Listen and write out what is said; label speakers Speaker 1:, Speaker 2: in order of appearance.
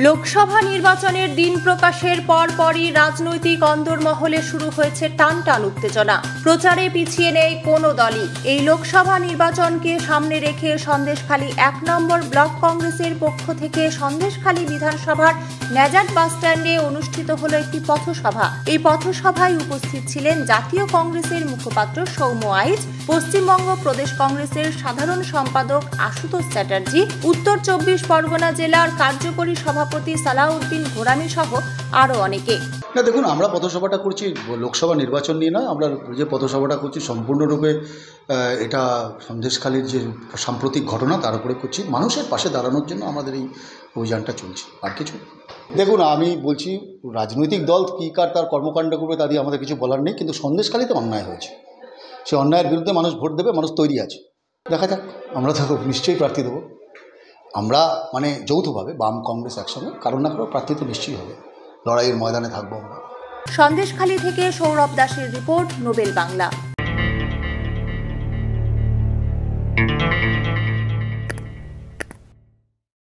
Speaker 1: লোকসভা নির্বাচনের দিন প্রকাশের পরপরই রাজনৈতিক অন্দরমহলে শুরু হয়েছে টানটান উত্তেজনা। প্রচারে পিছিয়ে নেই কোনো দলই। এই লোকসভা নির্বাচনকে সামনে রেখে সন্দেশখালী ১ নম্বর ব্লক কংগ্রেসের পক্ষ থেকে সন্দেশখালী বিধানসভার ন্যাজাট বাসস্ট্যান্ডে অনুষ্ঠিত হলো একটি পথসভা। এই পথসভায় উপস্থিত ছিলেন জাতীয় কংগ্রেসের মুখপাত্র সৌম্য আইচ, পশ্চিমবঙ্গ প্রদেশ কংগ্রেসের সাধারণ সম্পাদক আশুতোষ চ্যাটার্জি, উত্তর ২৪ পরগনা জেলার কার্যকরী সভাপতি সালাউদ্দিন ঘোরামি সহ আরও অনেকে।
Speaker 2: না দেখুন, আমরা পথসভাটা করছি লোকসভা নির্বাচন নিয়ে নয়। আমরা যে পথসভাটা করছি সম্পূর্ণরূপে এটা সন্দেশখালীর যে সাম্প্রতিক ঘটনা তার উপরে করছি। মানুষের পাশে দাঁড়ানোর জন্য আমাদের এই অভিযানটা চলছে, আর কিছু। দেখুন, আমি বলছি রাজনৈতিক দল কী কার তার কর্মকাণ্ড করবে তা দিয়ে আমাদের কিছু বলার নেই, কিন্তু সন্দেশখালীতে অন্যায় হয়েছে। সে অন্যায়ের বিরুদ্ধে মানুষ ভোট দেবে, মানুষ তৈরি আছে। দেখা যাক, আমরা তো নিশ্চয়ই প্রার্থী দেবো। আমরা যৌথভাবে বাম কংগ্রেস একসঙ্গে কারণ না কারো প্রার্থী তো নিশ্চয়ই হবে। লড়াইয়ের ময়দানে থাকবো আমরা।
Speaker 1: সন্দেশখালী থেকে সৌরভ দাসের রিপোর্ট, নোবেল বাংলা।